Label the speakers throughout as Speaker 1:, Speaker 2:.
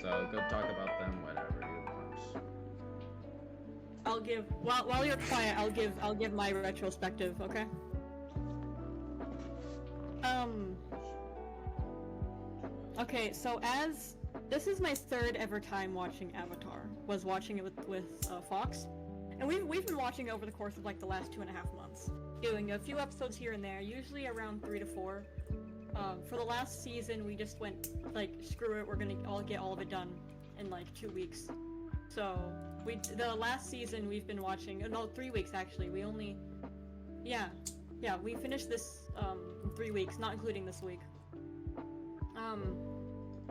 Speaker 1: So go talk about them whenever you want.
Speaker 2: I'll give while you're quiet. I'll give my retrospective. Okay. Um. Okay. So as this is my third ever time watching Avatar. Was watching it with Fox, and we've been watching over the course of like the last 2.5 months, doing a few episodes here and there, usually around 3 to 4. For the last season, we just went like, screw it, we're gonna all get all of it done in like 2 weeks. So the last season we've been watching, no, 3 weeks actually. Yeah, we finished this in 3 weeks, not including this week.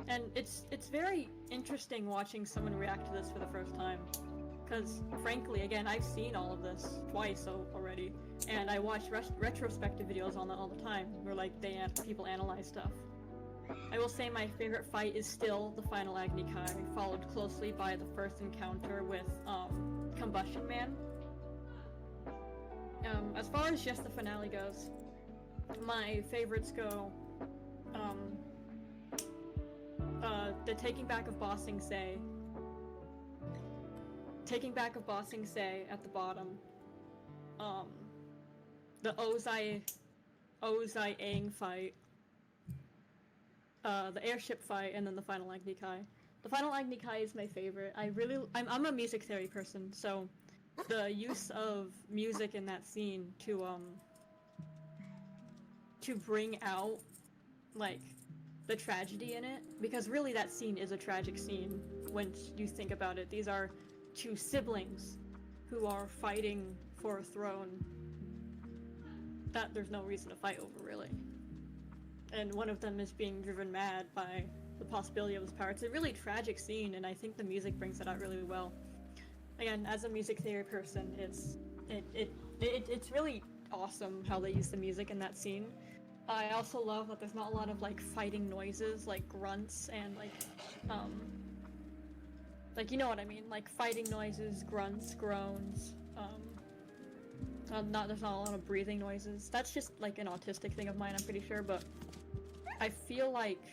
Speaker 2: And it's very interesting watching someone react to this for the first time, because frankly, again, I've seen all of this twice already, and I watch retrospective videos on that all the time, where like people analyze stuff. I will say my favorite fight is still the final Agni Kai, followed closely by the first encounter with Combustion Man. As far as just the finale goes, my favorites go the taking back of Ba Sing Se at the bottom, the Ozai Aang fight, the airship fight, and then the final Agni Kai. The final Agni Kai is my favorite. I'm a music theory person, so the use of music in that scene to bring out like the tragedy in it, because really that scene is a tragic scene when you think about it. These are two siblings who are fighting for a throne that there's no reason to fight over, really. And one of them is being driven mad by the possibility of his power. It's a really tragic scene, and I think the music brings it out really well. Again, as a music theory person, it's really awesome how they use the music in that scene. I also love that there's not a lot of like fighting noises, like grunts and like you know what I mean, like fighting noises, grunts, groans. There's not a lot of breathing noises. That's just like an autistic thing of mine, I'm pretty sure, but I feel like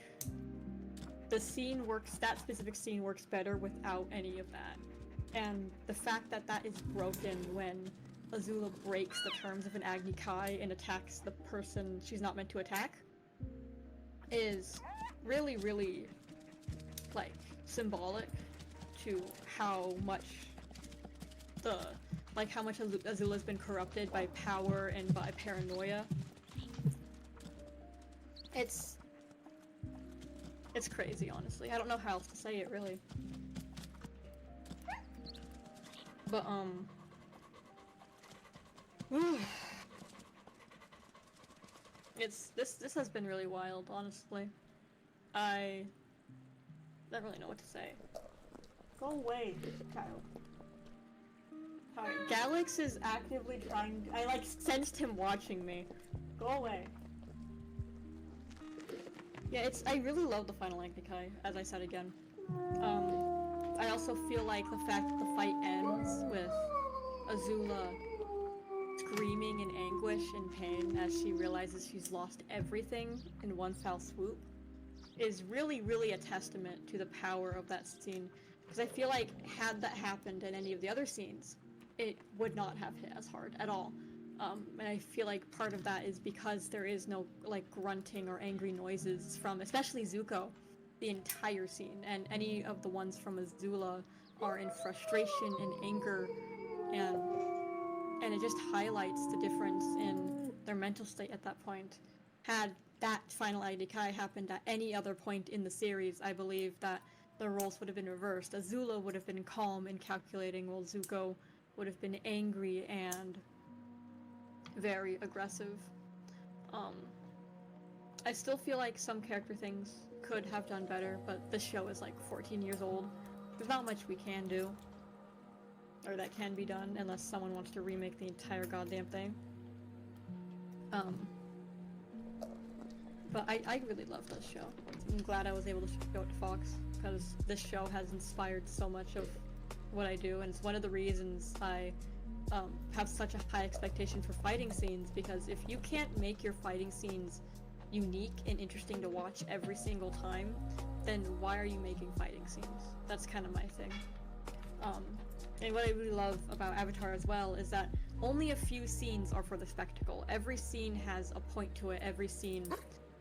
Speaker 2: the scene works, that specific scene works better without any of that. And the fact that that is broken when Azula breaks the terms of an Agni Kai and attacks the person she's not meant to attack is really, really, like, symbolic to how much Azula's been corrupted by power and by paranoia. It's crazy, honestly. I don't know how else to say it, really. But, this has been really wild, honestly. I don't really know what to say. Go away, child. Alright, Galax is actively trying. I like sensed him watching me. Go away. Yeah, I really love the final Agni Kai, as I said again. I also feel like the fact that the fight ends with Azula screaming in anguish and pain as she realizes she's lost everything in one foul swoop is really, really a testament to the power of that scene. Because I feel like had that happened in any of the other scenes, it would not have hit as hard at all. And I feel like part of that is because there is no like grunting or angry noises from especially Zuko the entire scene, and any of the ones from Azula are in frustration and anger, and it just highlights the difference in their mental state at that point. Had that final Agni Kai happened at any other point in the series, I believe that the roles would have been reversed. Azula would have been calm and calculating, while Zuko would have been angry and very aggressive. I still feel like some character things could have done better, but this show is like 14 years old. There's not much we can do, or that can be done, unless someone wants to remake the entire goddamn thing. But I really love this show. I'm glad I was able to show it to Fox, because this show has inspired so much of what I do, and it's one of the reasons I have such a high expectation for fighting scenes, because if you can't make your fighting scenes unique and interesting to watch every single time, then why are you making fighting scenes? That's kind of my thing. And what I really love about Avatar as well is that only a few scenes are for the spectacle. Every scene has a point to it. Every scene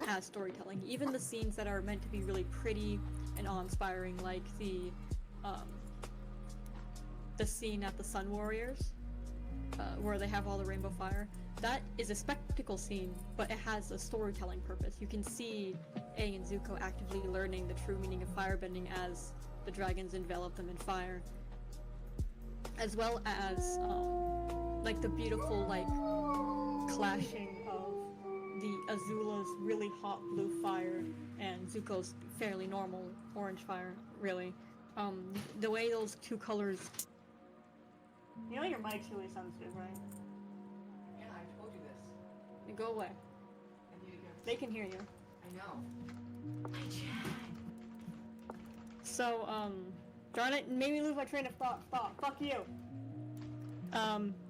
Speaker 2: has storytelling. Even the scenes that are meant to be really pretty and awe-inspiring, like the scene at the Sun Warriors, where they have all the rainbow fire. That is a spectacle scene, but it has a storytelling purpose. You can see Aang and Zuko actively learning the true meaning of firebending as the dragons envelop them in fire. As well as, like, the beautiful, like, clashing of the Azula's really hot blue fire and Zuko's fairly normal orange fire, really. The way those two colors... You know your mic's really sensitive, right?
Speaker 3: Yeah, I told you this.
Speaker 2: Then go away. They can hear you.
Speaker 3: I know. I tried.
Speaker 2: So, darn it, made me lose my train of thought. Stop. Fuck you.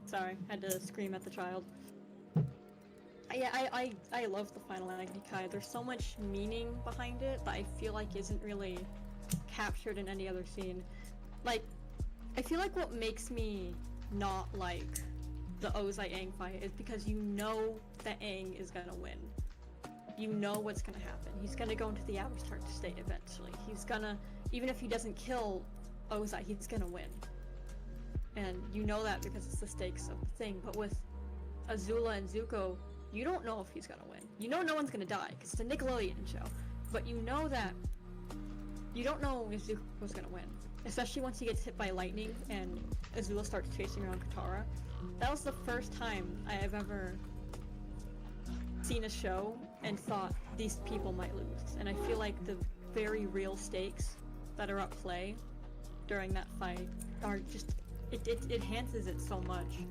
Speaker 2: Sorry, had to scream at the child. Yeah, I love the final Agni Kai. There's so much meaning behind it that I feel like isn't really captured in any other scene. Like, I feel like what makes me not like the Ozai Aang fight is because you know that Aang is gonna win. You know what's gonna happen. He's gonna go into the Avatar state eventually. He's gonna, even if he doesn't kill Ozai, he's gonna win. And you know that because it's the stakes of the thing. But with Azula and Zuko, you don't know if he's gonna win. You know no one's gonna die because it's a Nickelodeon show. But you know that you don't know if Zuko's gonna win. Especially once he gets hit by lightning and Azula starts chasing around Katara. That was the first time I have ever seen a show and thought these people might lose. And I feel like the very real stakes that are at play during that fight are just, it enhances it so much.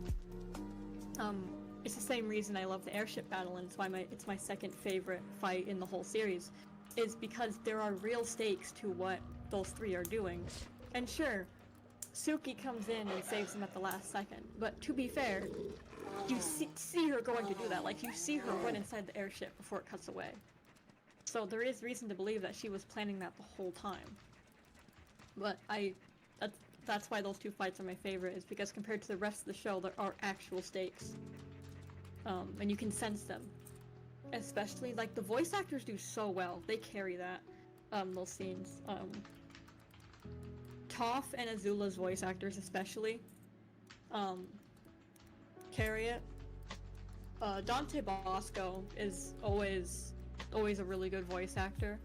Speaker 2: It's the same reason I love the airship battle, and it's why it's my second favorite fight in the whole series, is because there are real stakes to what those three are doing. And sure, Suki comes in and saves them at the last second, but to be fair, you see her going to do that. Like, you see her run inside the airship before it cuts away. So there is reason to believe that she was planning that the whole time. But that's why those two fights are my favorite, is because compared to the rest of the show, there are actual stakes. And you can sense them. Especially, like, the voice actors do so well. They carry that, those scenes. Toph and Azula's voice actors especially, carry it. Dante Bosco is always a really good voice actor.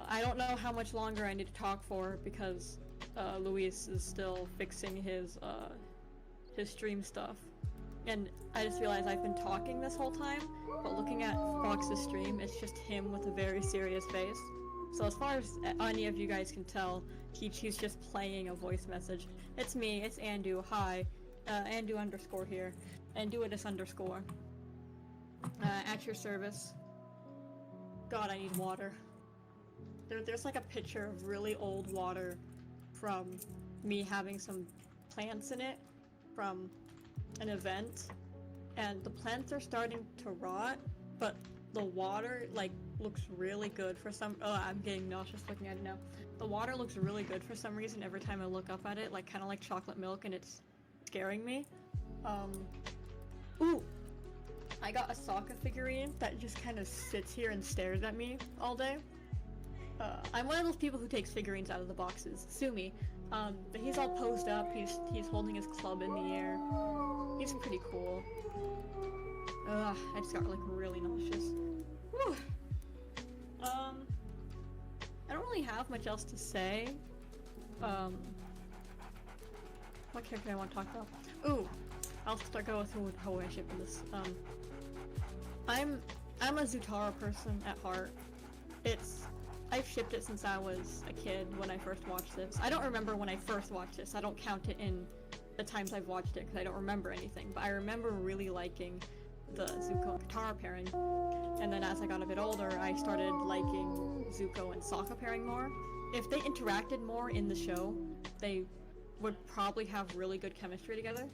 Speaker 2: I don't know how much longer I need to talk for because Luis is still fixing his stream stuff. And I just realized I've been talking this whole time, but looking at Fox's stream, it's just him with a very serious face. So as far as any of you guys can tell, he's just playing a voice message. It's me, it's Andu, hi. Andu _ here. Anduidus _ at your service. God, I need water. There's like a picture of really old water from me having some plants in it from an event, and the plants are starting to rot, but the water like looks really good for some. Oh, I'm getting nauseous looking at it now. The water looks really good for some reason every time I look up at it, like kind of like chocolate milk, and it's scaring me. Ooh, I got a Sokka figurine that just kind of sits here and stares at me all day. I'm one of those people who takes figurines out of the boxes. Sue me. But he's all posed up. He's holding his club in the air. He's pretty cool. Ugh, I just got like really nauseous. Whew. I don't really have much else to say. What character do I want to talk about? Ooh, I'll start go with who I ship in this. I'm a Zutara person at heart. I've shipped it since I was a kid when I first watched this. I don't remember when I first watched this. I don't count it in the times I've watched it because I don't remember anything. But I remember really liking the Zuko and Katara pairing. And then as I got a bit older, I started liking Zuko and Sokka pairing more. If they interacted more in the show, they would probably have really good chemistry together.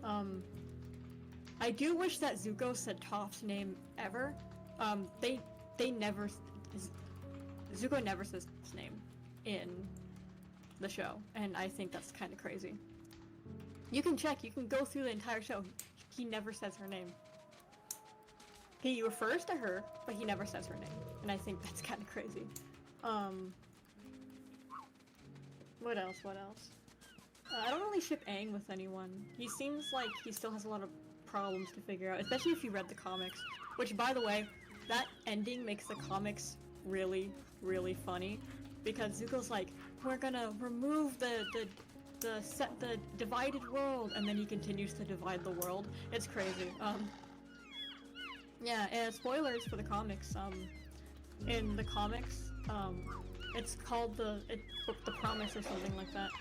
Speaker 2: I do wish that Zuko said Toph's name ever. They never... Zuko never says his name in the show, and I think that's kind of crazy. You can check, you can go through the entire show. He never says her name. He refers to her, but he never says her name, and I think that's kind of crazy. What else? I don't really ship Aang with anyone. He seems like he still has a lot of problems to figure out, especially if you read the comics. Which, by the way, that ending makes the comics really, really funny, because Zuko's like, we're gonna remove the divided world, and then he continues to divide the world. It's crazy. Yeah, and spoilers for the comics. In the comics, it's called the Promise or something like that.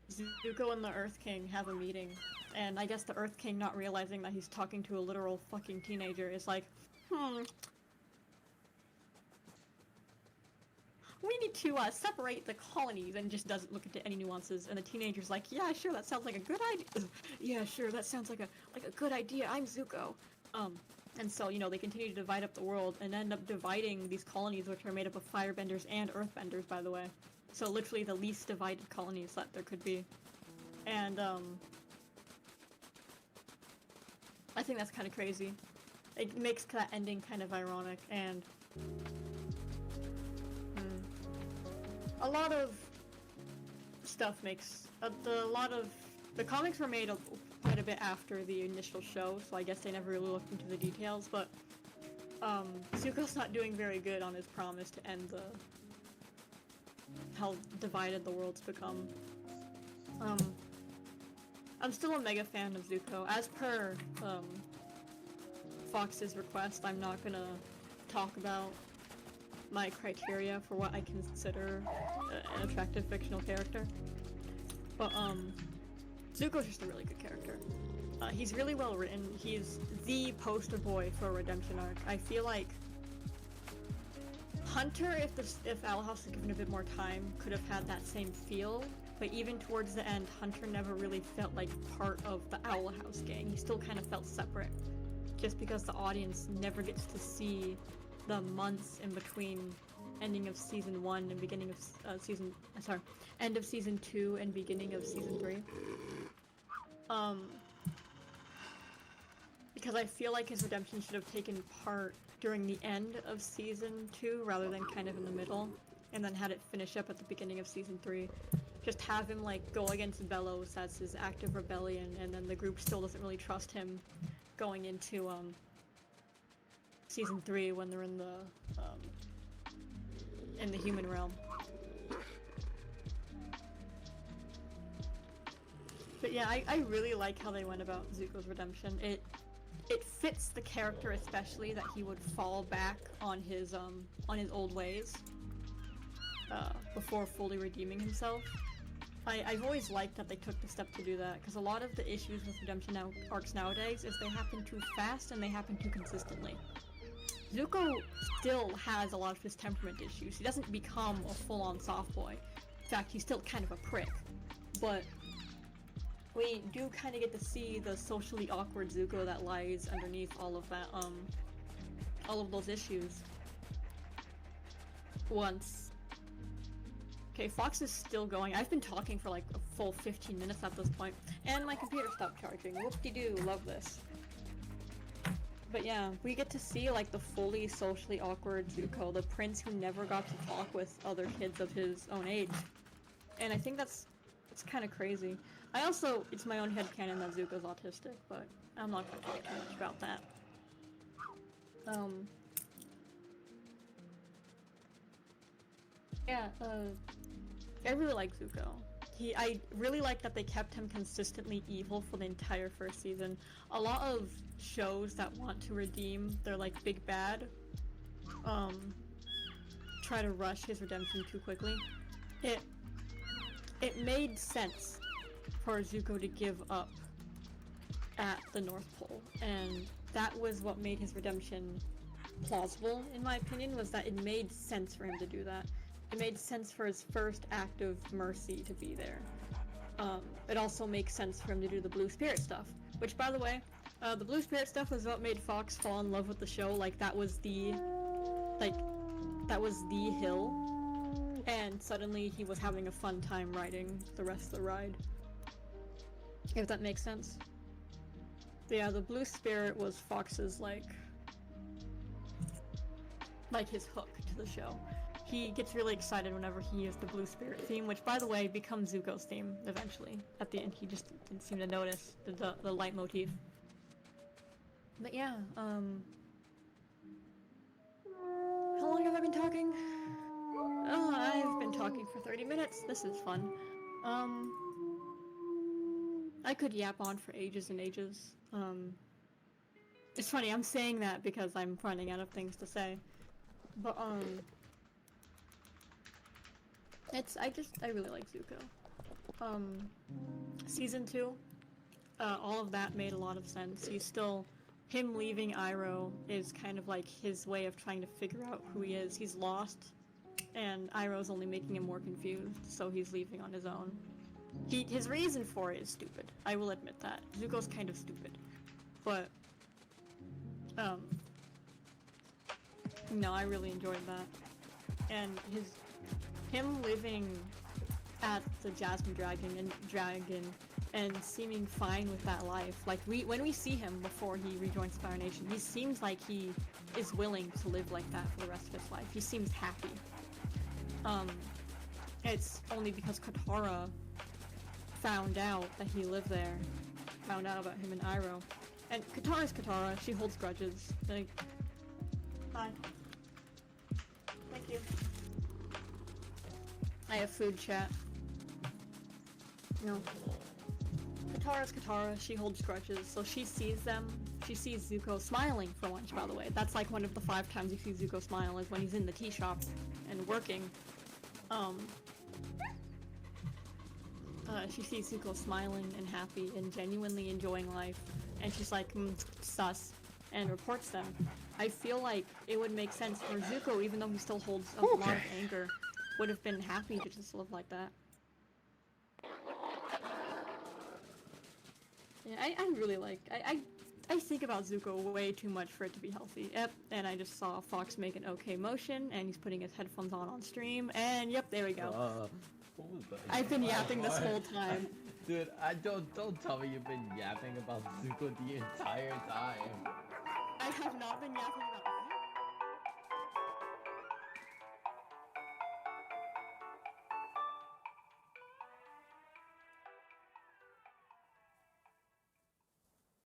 Speaker 2: Zuko and the Earth King have a meeting, and I guess the Earth King, not realizing that he's talking to a literal fucking teenager, is like, we need to separate the colonies, and just doesn't look into any nuances. And the teenager's like, yeah, sure, that sounds like a good idea. Yeah, sure, that sounds like a good idea. I'm Zuko. And so, you know, they continue to divide up the world and end up dividing these colonies, which are made up of firebenders and earthbenders, by the way. So literally the least divided colonies that there could be. And, I think that's kind of crazy. It makes that ending kind of ironic, and a lot of stuff makes the comics were made quite a bit after the initial show, so I guess they never really looked into the details, but Zuko's not doing very good on his promise to end how divided the world's become. I'm still a mega fan of Zuko. As per Fox's request, I'm not gonna talk about my criteria for what I consider an attractive fictional character. But Zuko's just a really good character. He's really well written. He's the poster boy for a redemption arc. I feel like Hunter, if Alla House was given a bit more time, could have had that same feel. But even towards the end, Hunter never really felt like part of the Owl House gang. He still kind of felt separate, just because the audience never gets to see the months in between ending of season 1 and beginning of end of season 2 and beginning of season 3. Because I feel like his redemption should have taken part during the end of season 2 rather than kind of in the middle, and then had it finish up at the beginning of season 3. Just have him like go against Bellows as his act of rebellion, and then the group still doesn't really trust him going into season 3 when they're in the human realm. But yeah, I really like how they went about Zuko's redemption. It fits the character, especially that he would fall back on his old ways before fully redeeming himself. I've always liked that they took the step to do that, because a lot of the issues with redemption arcs nowadays is they happen too fast and they happen too consistently. Zuko still has a lot of his temperament issues. He doesn't become a full-on soft boy. In fact, he's still kind of a prick. But we do kind of get to see the socially awkward Zuko that lies underneath all of that, all of those issues. Once. Okay, Fox is still going. I've been talking for like a full 15 minutes at this point, and my computer stopped charging. Whoop-de-doo, love this. But yeah, we get to see like the fully socially awkward Zuko, the prince who never got to talk with other kids of his own age. And I think it's kind of crazy. It's my own headcanon that Zuko's autistic, but I'm not gonna talk too much about that. Yeah, I really like Zuko. I really like that they kept him consistently evil for the entire first season. A lot of shows that want to redeem their like big bad, try to rush his redemption too quickly. It made sense for Zuko to give up at the North Pole, and that was what made his redemption plausible, in my opinion, was that it made sense for him to do that. It made sense for his first act of mercy to be there. It also makes sense for him to do the Blue Spirit stuff, which, by the way, the Blue Spirit stuff was what made Fox fall in love with the show. Like, that was the, like, that was the hill, and suddenly he was having a fun time riding the rest of the ride. If that makes sense. Yeah, the blue spirit was Fox's like his hook to the show. He gets really excited whenever he hears the blue spirit theme, which by the way becomes Zuko's theme eventually. At the end he just didn't seem to notice the leitmotif. But yeah, how long have I been talking? Oh, I've been talking for 30 minutes. This is fun. I could yap on for ages and ages. It's funny, I'm saying that because I'm running out of things to say. But, I really like Zuko. Season 2, all of that made a lot of sense. Him leaving Iroh is kind of like his way of trying to figure out who he is. He's lost, and Iroh's only making him more confused, so he's leaving on his own. His reason for it is stupid. I will admit that. Zuko's kind of stupid. But, no, I really enjoyed that. And him living at the Jasmine Dragon and seeming fine with that life. Like, when we see him before he rejoins Fire Nation, he seems like he is willing to live like that for the rest of his life. He seems happy. It's only because Katara found out that he lived there, found out about him and Iroh. And Katara's Katara, she holds grudges. Like, hi. Thank you. I have food chat. No. Katara's Katara, she holds grudges, so she sees them. She sees Zuko smiling for lunch, by the way. That's like one of the 5 times you see Zuko smile is when he's in the tea shop and working. She sees Zuko smiling and happy and genuinely enjoying life, and she's like, sus, and reports them. I feel like it would make sense for Zuko, even though he still holds a lot of anger, would have been happy to just live like that. Yeah, I really like, I think about Zuko way too much for it to be healthy. Yep, and I just saw Fox make an okay motion, and he's putting his headphones on stream, and yep, there we go.
Speaker 1: What was that?
Speaker 2: I've been yapping this whole time.
Speaker 1: Dude, don't tell me you've been yapping about Zuko the entire time.
Speaker 2: I have not been yapping about